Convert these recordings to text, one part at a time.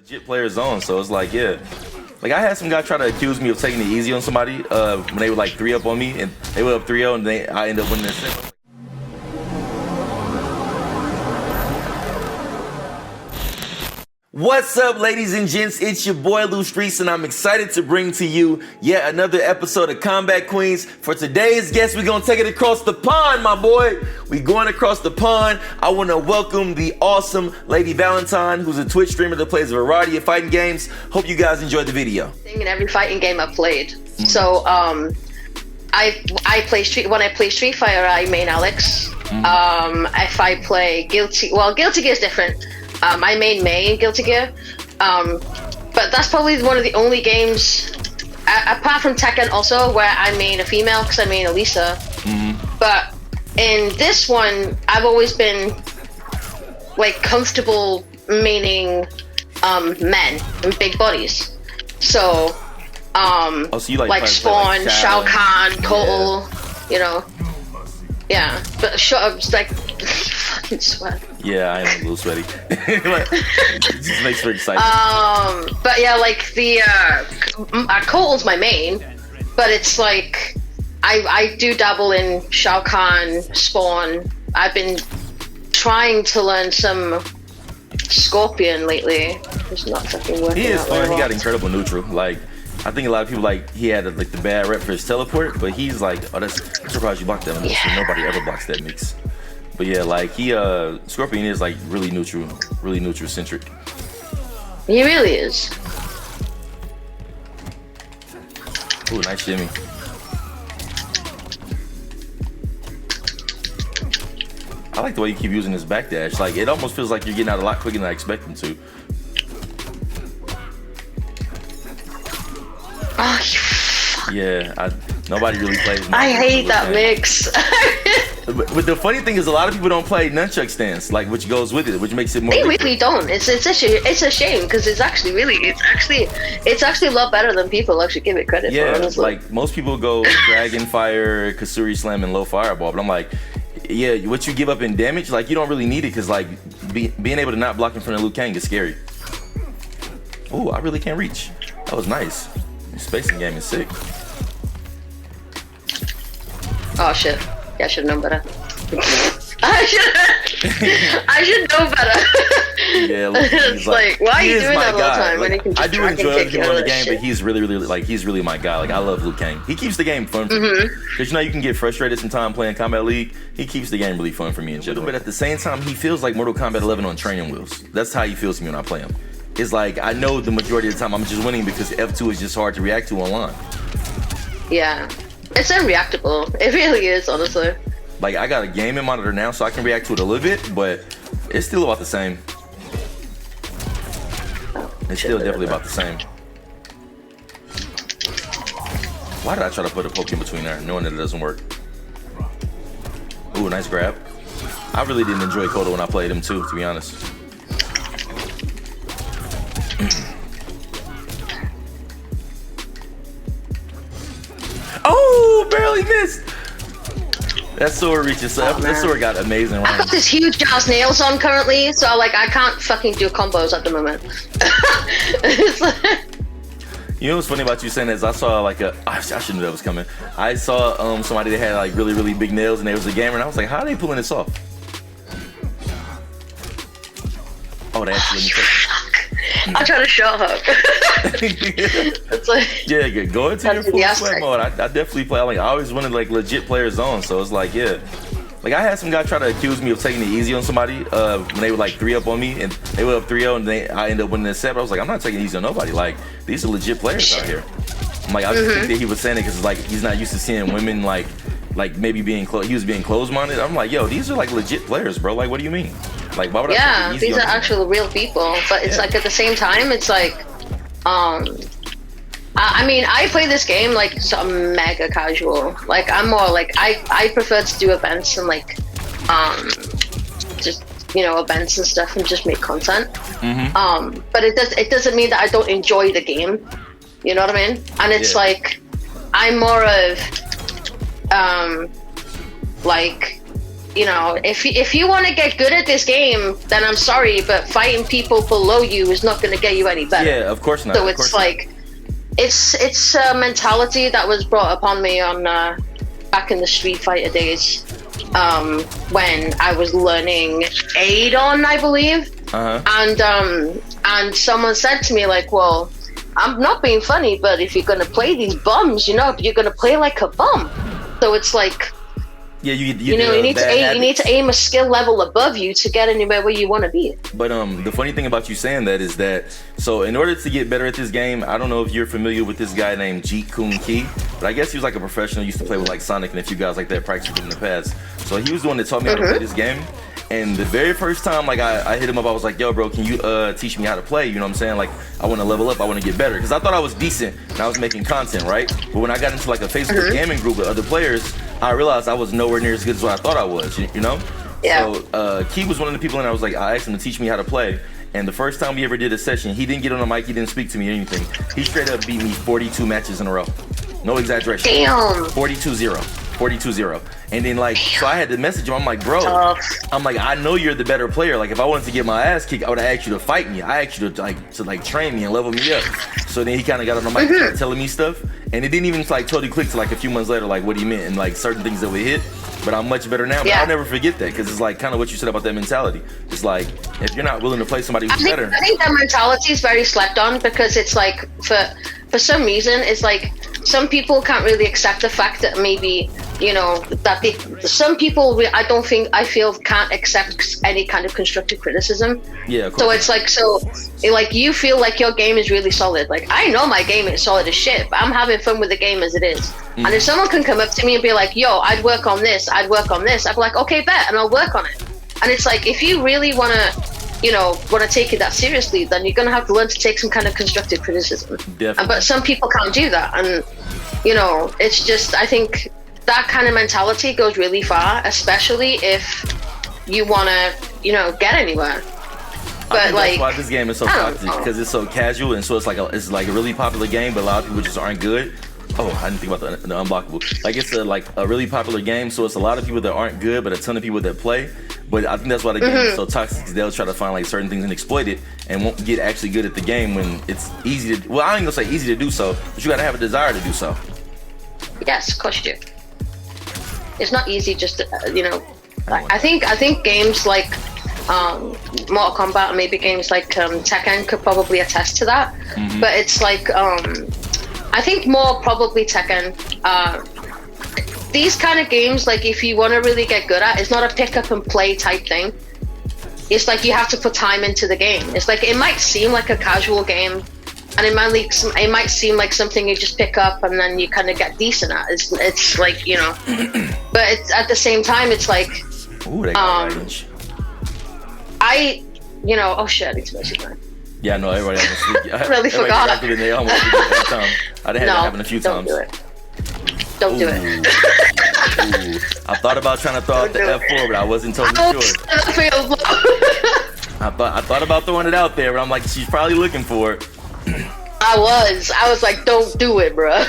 legit player zone, so it's like, yeah. Like, I had some guy try to accuse me of taking it easy on somebody when they were like 3-up on me, and they were up 3-0, and I ended up winning their set. What's up, ladies and gents? It's your boy Lou Streets, and I'm excited to bring to you yet another episode of Combat Queens. For today's guest, we're gonna take it across the pond, my boy. We going across the pond. I want to welcome the awesome Lady Valentine, who's a Twitch streamer that plays a variety of fighting games. Hope you guys enjoyed the video. In every fighting game I've played. So I play when I play Street Fighter, I main Alex. If I play Guilty Gear is different. I main Guilty Gear, but that's probably one of the only games, apart from Tekken also, where I main a female, because I main Elisa. But in this one, I've always been like comfortable maining men and big bodies. So, so you like Spawn, like Shao Kahn, Kotal, you know. Yeah, but like fucking sweat. Yeah, I am a little sweaty. It just makes me excited. But yeah, like the Kotal's my main, but it's like I do dabble in Shao Kahn, Spawn. I've been trying to learn some Scorpion lately. It's not fucking working. He is out fun. He well. got incredible neutral. Like, I think a lot of people like he had like the bad rep for his teleport, but he's like, I'm surprised you blocked that. Yeah. Nobody ever blocks that mix. But yeah, like Scorpion is like really neutral centric. He really is. Ooh, nice shimmy. I like the way you keep using this backdash. Like, it almost feels like you're getting out a lot quicker than I expect him to. Oh, you fuck. Yeah, nobody really plays. I hate that mix. But the funny thing is, a lot of people don't play nunchuck stance, like, which goes with it, which makes it more. They really don't. It's a shame because it's actually a lot better than people actually give it credit for. Honestly. Like most people go Dragon Fire, Kasuri Slam, and Low Fireball, but I'm like, yeah, what you give up in damage, like you don't really need it because like being able to not block in front of Liu Kang is scary. Ooh, I really can't reach. That was nice. The spacing game is sick. Oh shit. Yeah, I should have known better. I should know better. Yeah, it's like, why are you doing that all the time? Like, when you can just I do enjoy other people in the game, shit. but he's really my guy. Like, I love Liu Kang. He keeps the game fun for me. Because you can get frustrated sometimes playing Combat League. He keeps the game really fun for me in general. But at the same time, he feels like Mortal Kombat 11 on training wheels. That's how he feels to me when I play him. It's like, I know the majority of the time I'm just winning because F2 is just hard to react to online. Yeah. It's unreactable. It really is, honestly. Like, I got a gaming monitor now, so I can react to it a little bit, but it's still about the same. It's still definitely about the same. Why did I try to put a poke in between there, knowing that it doesn't work? Ooh, nice grab. I really didn't enjoy Kotal when I played him too, to be honest. Oh, barely missed. That sword reaches. That sword got amazing. I got this huge ass nails on currently, so like I can't fucking do combos at the moment. It's like... You know what's funny about you saying that is I saw like I should know that was coming. I saw somebody that had like really big nails and they was a gamer and I was like, how are they pulling this off? Oh, they actually. I try to shut up. It's like, yeah, go into your full sweat mode. I definitely play. Like, I always wanted like legit player zone, so it's like, yeah. Like, I had some guy try to accuse me of taking it easy on somebody when they were like 3-up on me, and they were up 3-0, and I ended up winning their set. But I was like, I'm not taking it easy on nobody. Like, these are legit players out here. I'm like, I just think that he was saying it because like he's not used to seeing women like maybe being he was being closed-minded. I'm like, yo, these are like legit players, bro. Like, what do you mean? Like, why would I take it easy these are actual real people, but it's like at the same time, it's like, I mean, I play this game like some mega casual. Like, I'm more like I prefer to do events and like, just events and stuff and just make content. But it doesn't mean that I don't enjoy the game. You know what I mean? And it's like, I'm more of, like, you know, if you want to get good at this game, then I'm sorry, but fighting people below you is not going to get you any better. Yeah, of course not. So it's like, it's a mentality that was brought upon me on back in the Street Fighter days, when I was learning Ep.9, I believe. And someone said to me like, well, I'm not being funny, but if you're going to play these bums, you know, you're going to play like a bum. So it's like, yeah, you need to aim a skill level above you to get anywhere where you want to be. But the funny thing about you saying that is that, so in order to get better at this game, I don't know if you're familiar with this guy named Jeet Kune Ki, but I guess he was like a professional, used to play with like Sonic and a few guys like that, practiced in the past. So he was the one that taught me how to play this game. And the very first time, like, I hit him up, I was like, yo, bro, can you teach me how to play? You know what I'm saying? Like, I want to level up, I want to get better. Because I thought I was decent and I was making content, right? But when I got into like a Facebook gaming group with other players, I realized I was nowhere near as good as what I thought I was, you know? Yeah. So Key was one of the people, and I was like, I asked him to teach me how to play. And the first time we ever did a session, he didn't get on the mic, he didn't speak to me or anything. He straight up beat me 42 matches in a row. No exaggeration. Damn. 42-0. And then like, so I had to message him. I'm like, bro, I'm like, I know you're the better player. Like, if I wanted to get my ass kicked, I would have asked you to fight me. I asked you to train me and level me up. So then he kind of got on the mic and started telling me stuff, and it didn't even like totally click to like a few months later, like what he meant and like certain things that we hit. But I'm much better now. But I'll never forget that, because it's like kind of what you said about that mentality. It's like, if you're not willing to play somebody who's better. I think that mentality is very slept on, because it's like, for some reason, it's like some people can't really accept the fact that maybe, you know, that some people I feel can't accept any kind of constructive criticism. Yeah, of course. So it's like, so like, you feel like your game is really solid. Like, I know my game is solid as shit, but I'm having fun with the game as it is. And if someone can come up to me and be like, yo, I'd work on this, I'd be like, okay, bet, and I'll work on it. And it's like, if you really want to take it that seriously, then you're going to have to learn to take some kind of constructive criticism. Definitely. But some people can't do that. And, you know, it's just, I think that kind of mentality goes really far, especially if you want to, you know, get anywhere. But like, that's why this game is so toxic, because it's so casual, and so it's like a really popular game, but a lot of people just aren't good. Oh, I didn't think about the unblockable. Like, it's a really popular game, so it's a lot of people that aren't good, but a ton of people that play. But I think that's why the game is so toxic, because they'll try to find like certain things and exploit it, and won't get actually good at the game when it's easy to. Well, I ain't gonna say easy to do so, but you gotta have a desire to do so. Yes, of course you do. It's not easy, just to, you know. I think games like Mortal Kombat, and maybe games like Tekken could probably attest to that. But it's like I think more probably Tekken. These kind of games, like, if you want to really get good at, it's not a pick up and play type thing. It's like you have to put time into the game. It's like, it might seem like a casual game, and it might seem like something you just pick up and then you kind of get decent at. It's like, you know, but it's, at the same time, it's like, ooh, they got range. You know, oh shit, I need to message mine. Yeah, no, everybody has to sleep. I really forgot. They almost did it every time. I'd had that happen a few times. Don't do it. I thought about trying to throw out the F4, but I wasn't totally sure. I thought about throwing it out there, but I'm like, she's probably looking for it. I was like, don't do it, bro.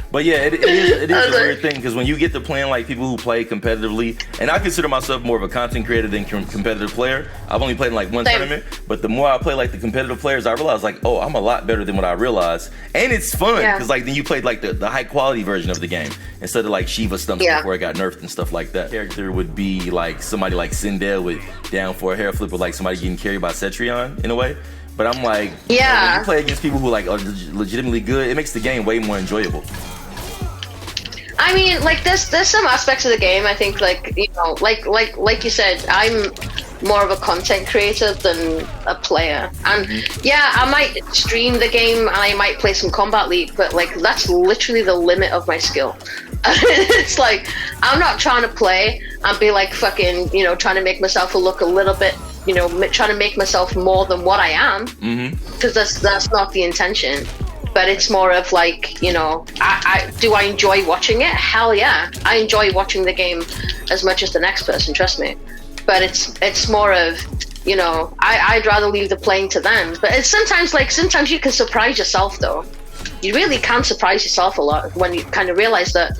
But yeah, it is a weird thing, because when you get to playing like people who play competitively, and I consider myself more of a content creator than competitive player. I've only played in like one tournament, but the more I play like the competitive players, I realize like, oh, I'm a lot better than what I realized, and it's fun because like then you played like the high quality version of the game instead of like Shiva stumps before it got nerfed and stuff like that. Character would be like somebody like Sindel with down for a hair flip, or like somebody getting carried by Cetrion in a way. But I'm like, when you play against people who like are legitimately good, it makes the game way more enjoyable. I mean, like, there's some aspects of the game, I think, like, you know, like you said, I'm more of a content creator than a player. And yeah, I might stream the game and I might play some Combat League, but like, that's literally the limit of my skill. It's like, I'm not trying to play and be like fucking, you know, trying to make myself look a little bit, you know, trying to make myself more than what I am, because that's not the intention. But it's more of like, you know, do I enjoy watching it? Hell yeah, I enjoy watching the game as much as the next person, trust me. But it's more of, you know, I'd rather leave the playing to them. But it's sometimes you can surprise yourself though. You really can surprise yourself a lot when you kind of realize that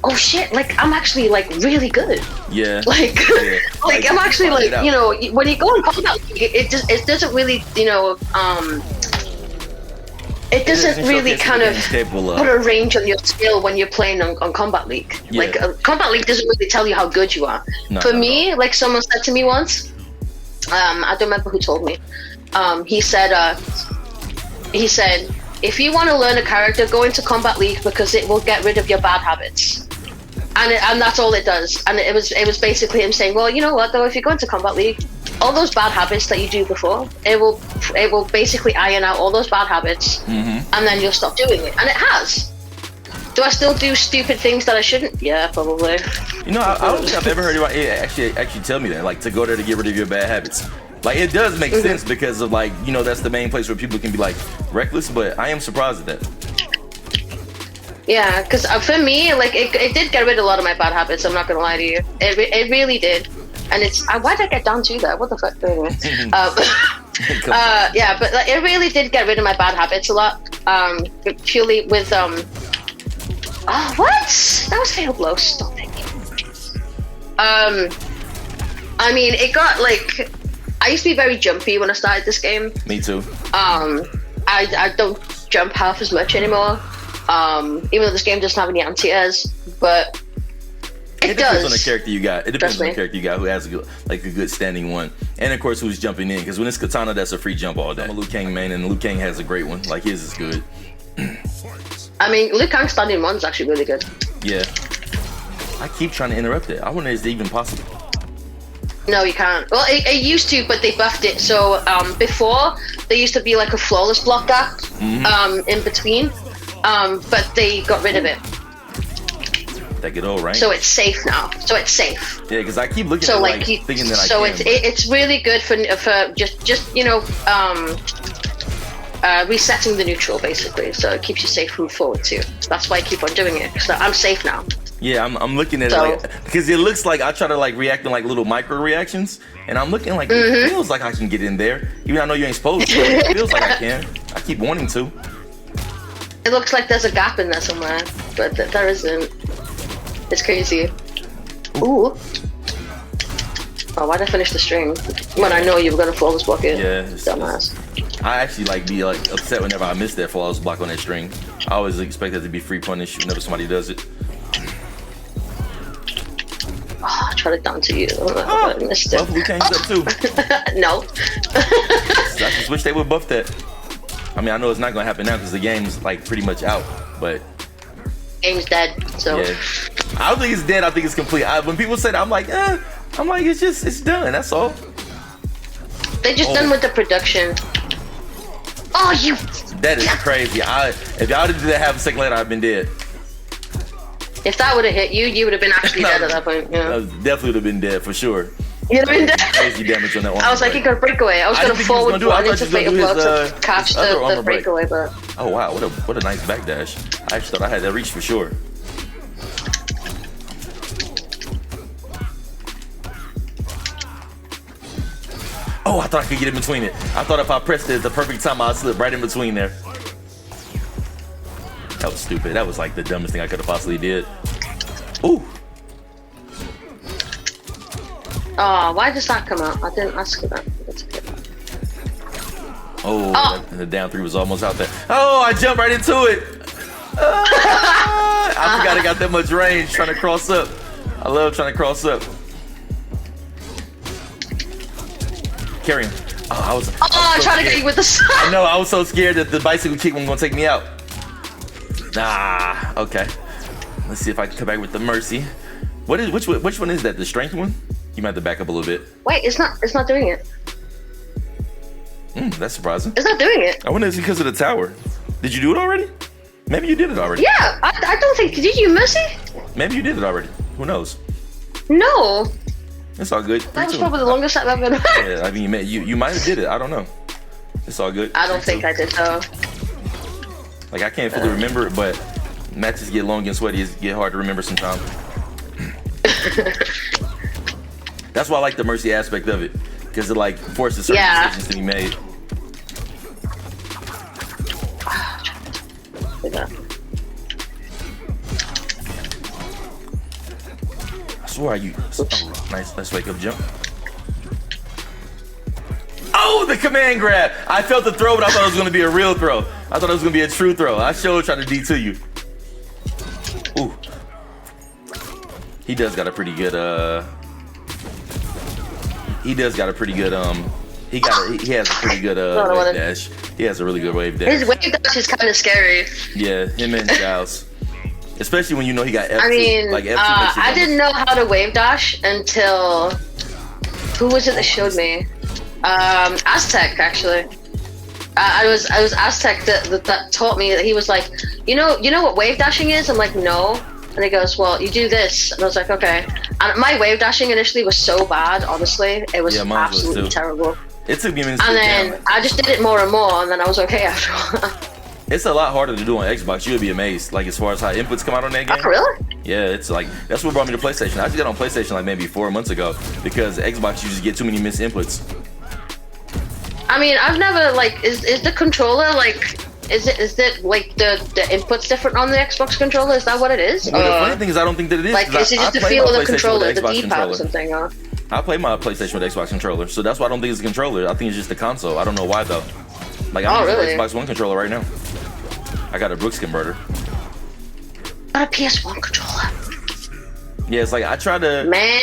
oh shit, like I'm actually like really good. Yeah. Like, Yeah. like I'm actually like, you know, when you go in combat, it doesn't really, you know, it doesn't really kind of put a range on your skill when you're playing on Combat League. Yeah. Like, Combat League doesn't really tell you how good you are. For me, like someone said to me once, I don't remember who told me. He said, if you want to learn a character, go into Combat League because it will get rid of your bad habits. And that's all it does. And it was basically him saying, well, you know what though, if you go into Combat League, all those bad habits that you do before, it will basically iron out all those bad habits, and then you'll stop doing it. And it has. Do I still do stupid things that I shouldn't? Yeah, probably. You know, I don't think I've ever heard about it actually tell me that, like, to go there to get rid of your bad habits. Like, it does make sense because of, like, you know, that's the main place where people can be, like, reckless, but I am surprised at that. Yeah, because for me, like, it did get rid of a lot of my bad habits, I'm not going to lie to you. It really did. And it's, why did I get down to that? What the fuck? Anyway. Yeah, but like, it really did get rid of my bad habits a lot. Purely with, oh, what? That was fatal blow. Stop it. I mean, it got, like, I used to be very jumpy when I started this game. Me too. I don't jump half as much anymore. Even though this game doesn't have any anti-airs, but it does. Depends on the character you got. It depends on the character you got who has a good standing one, and of course who's jumping in. Because when it's katana, that's a free jump all day. I'm a Liu Kang main, and Liu Kang has a great one. Like his is good. I mean, Liu Kang standing one's actually really good. Yeah. I keep trying to interrupt it. I wonder is it even possible? No, you can't. Well, it used to, but they buffed it. So before there used to be like a flawless block gap in between. But they got rid of it. That good old range. So it's safe now. So it's safe. Yeah, because I keep looking at it, like thinking that so it's really good for just you know resetting the neutral basically. So it keeps you safe from forward too. That's why I keep on doing it. So I'm safe now. Yeah, I'm looking at it like, because it looks like I try to like react in like little micro reactions, and I'm looking like it feels like I can get in there. Even though I know you ain't supposed to. It feels like I can. I keep wanting to. It looks like there's a gap in there somewhere, but there isn't. It's crazy. Ooh. Oh, why'd I finish the string when I know you were gonna flawless block it? Yeah. Dumbass. I actually like be like upset whenever I miss that flawless block on that string. I always expect that to be free punish whenever somebody does it. Oh, I tried it down to you. I missed it. Buff Liu Kang's up too. No. I just wish they would buff that. I mean, I know it's not gonna happen now because the game's like pretty much out, but game's dead. So yeah. I don't think it's dead. I think it's complete. When people say that, I'm like it's done. That's all. They just done with the production. Oh, you! That is crazy. If y'all did that half a second later, I'd been dead. If that would have hit you, you would have been actually dead at that point. Yeah. I definitely would have been dead for sure. You'd have been dead. Crazy damage on that one. I was like, he got a breakaway. I was going to forward one into fatal blow to catch the breakaway, but. Oh wow, what a nice backdash. I actually thought I had that reach for sure. Oh, I thought I could get in between it. I thought if I pressed it at the perfect time, I'd slip right in between there. That was stupid. That was like the dumbest thing I could have possibly did. Ooh. Oh, why does that come out? I didn't ask for that. That's okay. Oh. The down three was almost out there. Oh, I jumped right into it. I forgot I got that much range trying to cross up. I love trying to cross up. Carry him. Oh, I tried to get you with the sun. I know, I was so scared that the bicycle kick was gonna take me out. Nah, okay. Let's see if I can come back with the mercy. Which one is that? The strength one? You might have to back up a little bit. Wait, it's not doing it. That's surprising. It's not doing it. I wonder if it's because of the tower. Did you do it already? Maybe you did it already. Yeah, I don't think. Did you, Mercy? Maybe you did it already. Who knows? No. It's all good. That was probably the longest I've ever been. Yeah, I mean, you might have did it. I don't know. It's all good. I don't think I did though. Like I can't fully remember it, but matches get long and sweaty. It get hard to remember sometimes. That's why I like the mercy aspect of it, because it like forces certain decisions to be made. swear you. Oh, nice. Let's wake up jump. Oh, the command grab. I felt the throw, but I thought it was going to be a real throw. I thought it was going to be a true throw. I showed trying to D2 you. Ooh. He does got a pretty good, he has a pretty good, wave dash. He has a really good wave dash. His wave dash is kind of scary. Yeah, him and Giles. Especially when you know he got F2. I mean, like F2 I didn't know how to wave dash until, who was it that showed me? Aztec, actually. I was Aztec that taught me. That he was like, you know what wave dashing is? I'm like, no. And he goes, well, you do this. And I was like, okay. And my wave dashing initially was so bad, honestly. It was absolutely terrible. It took me a minute. And then I just did it more and more, and then I was okay after a while. It's a lot harder to do on Xbox. You'll be amazed. Like, as far as how inputs come out on that game. Oh, really? Yeah, it's like, that's what brought me to PlayStation. I just got on PlayStation like maybe 4 months ago because Xbox, you just get too many missed inputs. I mean, I've never, like, is the controller, like, is it like the inputs different on the Xbox controller? Is that what it is? Well, the funny thing is I don't think that it is. Like, is it just the feel of the controller, the D-pad or something? I play my PlayStation with Xbox controller, so that's why I don't think it's a controller. I think it's just the console. I don't know why, though. Like, I'm using an Xbox One controller right now. I got a Brooks converter. Got a PS1 controller. Yeah, it's like I tried to. Man,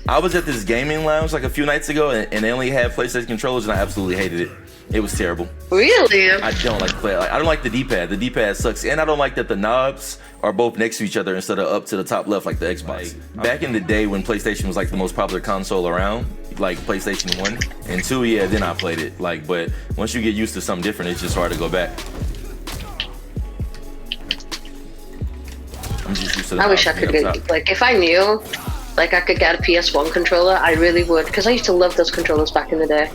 I was at this gaming lounge like a few nights ago, and they only had PlayStation controllers, and I absolutely hated it. It was terrible. Really? I don't like play. Like, I don't like the D-pad. The D-pad sucks, and I don't like that the knobs are both next to each other instead of up to the top left like the Xbox. Back in the day when PlayStation was like the most popular console around, like PlayStation 1 and 2, yeah, then I played it. Like, but once you get used to something different, it's just hard to go back. I'm just used to I wish I could get, like, if I knew, like, I could get a PS1 controller, I really would, because I used to love those controllers back in the day.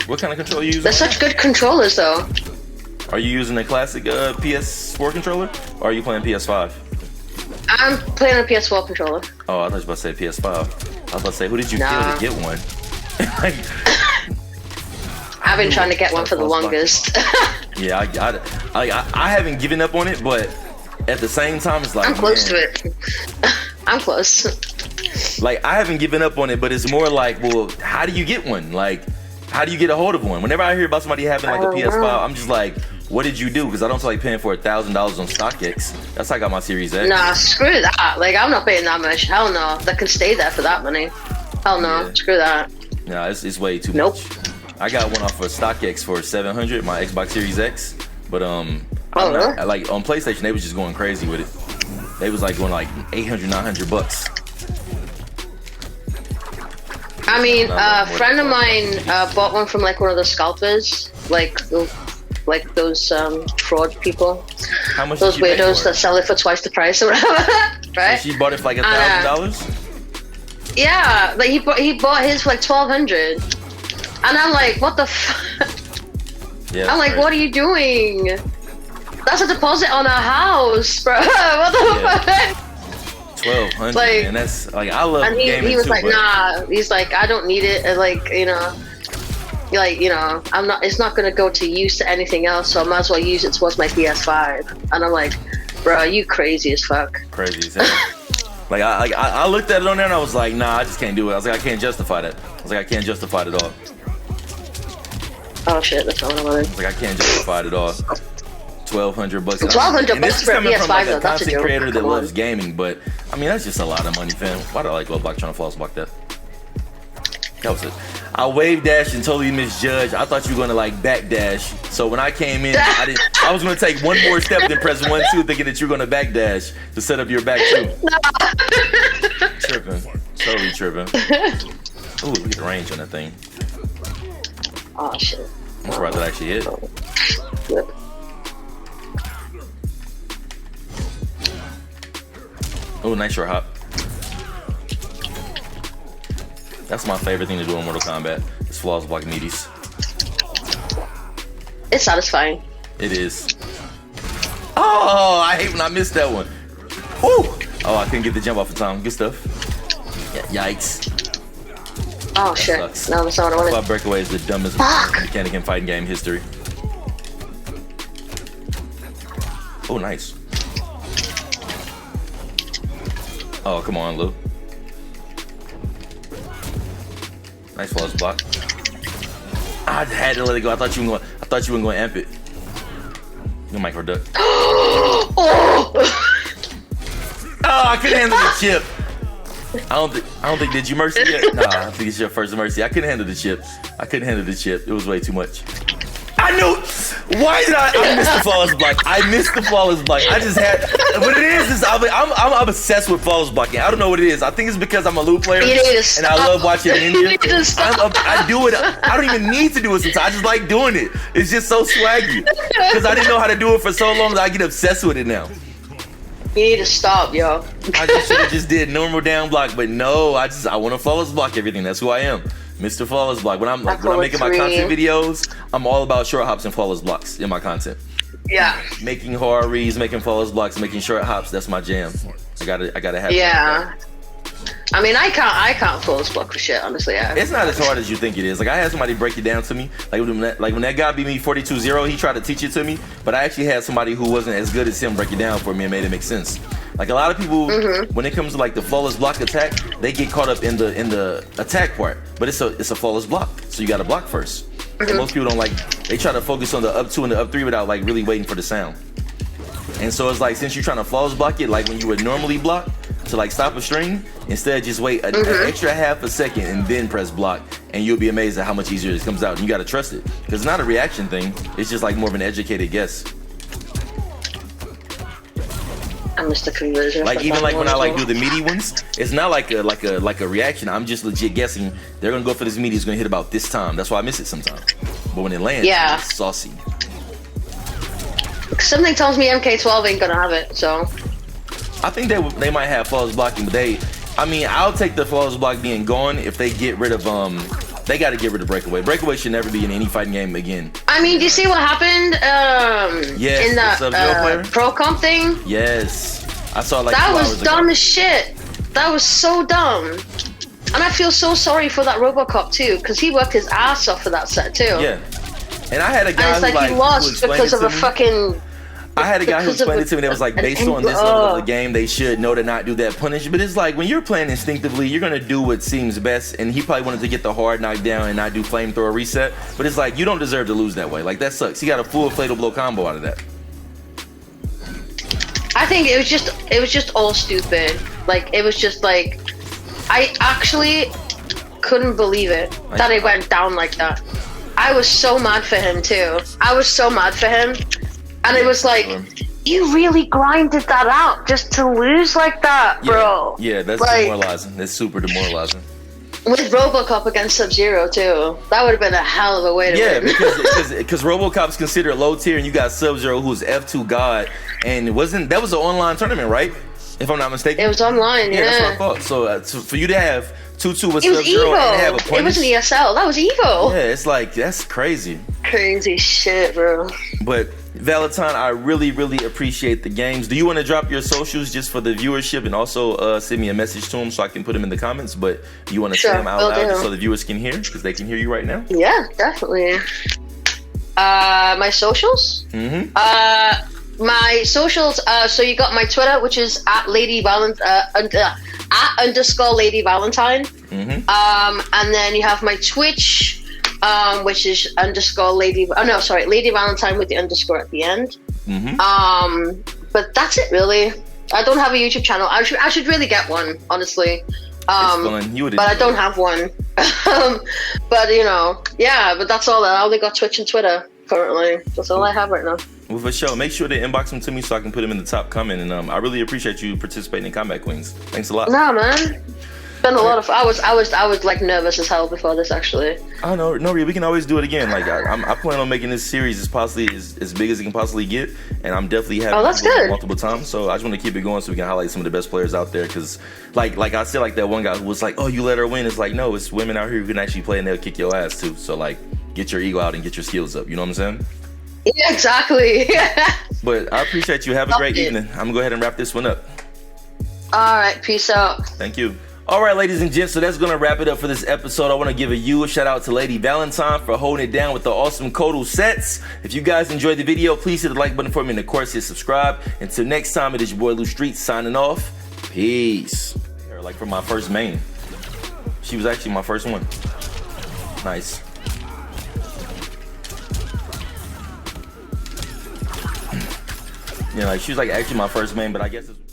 What kind of controller are you using? They're such good controllers, though. Are you using a classic PS4 controller, or are you playing PS5? I'm playing a PS4 controller. Oh, I thought you were about to say PS5. I was about to say, who did you kill to get one? I've been trying to get one for the longest. Yeah, I haven't given up on it, but at the same time, it's like I'm close to it. I'm close. Like, I haven't given up on it, but it's more like, well, how do you get one? Like, how do you get a hold of one? Whenever I hear about somebody having like a PS5, I'm just like, what did you do? Because I don't feel like paying for $1,000 on StockX. That's how I got my Series X. Nah, screw that. Like, I'm not paying that much. Hell no. That can stay there for that money. Hell no. Yeah. Screw that. Nah, it's way too much. I got one off of StockX for $700, my Xbox Series X. But like on PlayStation, they was just going crazy with it. They was like going like $800, $900. I mean, a friend of mine bought one from like one of the scalpers, like those fraud people. How much? Those weirdos that sell it for twice the price or whatever, right? So she bought it for like $1,000. Yeah, like he bought his for like $1,200, and I'm like, what the fuck? Yeah, I'm like, what are you doing? That's a deposit on a house, bro. What the fuck? $1,200, like, and that's like, I love gaming. He was too, like, nah. He's like, I don't need it. And like, I'm not. It's not gonna go to use to anything else, so I might as well use it towards my PS5. And I'm like, bro, you crazy as fuck. Crazy as hell. Like, I looked at it on there and I was like, nah, I just can't do it. I was like, I can't justify that. I was like, I can't justify it at all. Oh shit, that's not what I wanted. I was like, I can't justify it at all. $1,200. $1,200 for a PS5 like though. A That's a joke. creator that loves gaming, but I mean, that's just a lot of money, fam. Why do I like Block trying to floss block that? That was it. I wave dashed and totally misjudged. I thought you were gonna like back dash. So when I came in, I was gonna take one more step, then press 1, 2, thinking that you're gonna back dash to set up your back 2. No. Tripping, totally tripping. Ooh, look at the range on that thing. Oh shit. I'm surprised that actually hit. Yep. Oh, nice short hop. That's my favorite thing to do in Mortal Kombat. Is flaws block meaties. It's satisfying. It is. Oh, I hate when I missed that one. Woo! Oh, I couldn't get the jump off in time. Good stuff. Yeah, yikes. Oh shit. Sucks. No, that's not what I wanted. Club Breakaway is the dumbest mechanic in fighting game history. Oh, nice. Oh, come on, Lou. Nice flawless block. I had to let it go. I thought you weren't going to amp it. Your micro duck. Oh! Oh, I couldn't handle the chip. I don't think did you mercy yet? Nah, I think it's your first mercy. I couldn't handle the chip. It was way too much. I knew. Why did I missed the flawless block? I missed the flawless block. I just had. What it is I'm obsessed with flawless blocking. I don't know what it is. I think it's because I'm a Lou player and I love watching India. I do it. I don't even need to do it sometimes. I just like doing it. It's just so swaggy. Because I didn't know how to do it for so long that I get obsessed with it now. You need to stop, yo. I just should have just did normal down block, but no, I want to flawless block everything. That's who I am, Mr. Flawless Block. When I'm making my content videos, I'm all about short hops and flawless blocks in my content. Yeah. Making horror reads, making flawless blocks, making short hops. That's my jam. I gotta have. Yeah. I mean, I can't flawless block for shit, honestly. It's not as hard as you think it is. Like, I had somebody break it down to me. Like when that guy beat me 42-0, he tried to teach it to me, but I actually had somebody who wasn't as good as him break it down for me and made it make sense. Like, a lot of people, when it comes to like the flawless block attack, they get caught up in the attack part, but it's a flawless block, so you got to block first. And most people don't they try to focus on the up 2 and the up 3 without like really waiting for the sound. And so it's like, since you're trying to flawless block it, like when you would normally block to like stop a string, instead just wait an extra half a second and then press block, and you'll be amazed at how much easier it comes out. And you gotta trust it, because it's not a reaction thing. It's just like more of an educated guess. I missed the conversion. Like even like when I like do the meaty ones, it's not like a reaction. I'm just legit guessing they're gonna go for this meaty. It's gonna hit about this time. That's why I miss it sometimes. But when it lands, it's saucy. Something tells me MK12 ain't gonna have it, so. I think they might have flawless blocking, but I'll take the flawless block being gone if they get rid of they got to get rid of breakaway. Breakaway should never be in any fighting game again. I mean, do you see what happened in the pro comp thing? Yes, I saw like that was dumb as shit. That was so dumb. And I feel so sorry for that RoboCop too, because he worked his ass off for that set too. Yeah. And I had a guy he lost because of a fucking. I had a guy who explained it to me that was like, based on this level of the game, they should know to not do that punish. But it's like, when you're playing instinctively, you're gonna do what seems best. And he probably wanted to get the hard knockdown and not do flamethrower reset. But it's like, you don't deserve to lose that way. Like, that sucks. He got a full fatal blow combo out of that. I think it was just all stupid. Like, it was just like, I actually couldn't believe it that it went down like that. I was so mad for him too. And it was like, you really grinded that out just to lose like that, bro. Yeah, that's like, demoralizing. That's super demoralizing. With RoboCop against Sub-Zero too, that would have been a hell of a way to win. because RoboCop's considered low tier, and you got Sub-Zero who's F2 God, and that was an online tournament, right? If I'm not mistaken. It was online, yeah. That's what I thought. So for you to have 2-2 with Sub-Zero and have a punish. It was an ESL. That was Evo. Yeah, it's like, that's crazy. Crazy shit, bro. But Valentine, I really, really appreciate the games. Do you want to drop your socials just for the viewership, and also send me a message to them so I can put them in the comments? But you want to say them out loud just so the viewers can hear, because they can hear you right now? Yeah, definitely. My socials? My socials, so you got my Twitter, which is at Lady Valentine, @_ Lady Valentine. And then you have my Twitch, which is _ Lady Valentine with the underscore at the end. But that's it really. I don't have a YouTube channel. I should really get one, honestly. But I don't have one. But but that's all. I only got Twitch and Twitter currently. That's all I have right now. Well, for sure. Make sure to inbox them to me so I can put them in the top comment. And I really appreciate you participating in Combat Queens. Thanks a lot. Nah, man. Been a lot of. I was like nervous as hell before this, actually. Oh no, we can always do it again. Like I plan on making this series as possibly as big as it can possibly get, and I'm definitely having multiple times. So I just want to keep it going so we can highlight some of the best players out there. Because like I said, like that one guy who was like, "Oh, you let her win." It's like, no, it's women out here who can actually play and they'll kick your ass too. So like, get your ego out and get your skills up. You know what I'm saying? Yeah, exactly. But I appreciate you. Have a great evening. I'm gonna go ahead and wrap this one up. All right, peace out. Thank you. All right, ladies and gents, so that's going to wrap it up for this episode. I want to give a huge shout out to Lady Valentine for holding it down with the awesome Kotal sets. If you guys enjoyed the video, please hit the like button for me, and of course hit subscribe. Until next time, it is your boy Lou Street signing off. Peace. Like for my first main. She was actually my first one. Nice. Yeah, like she was like actually my first main, but I guess it's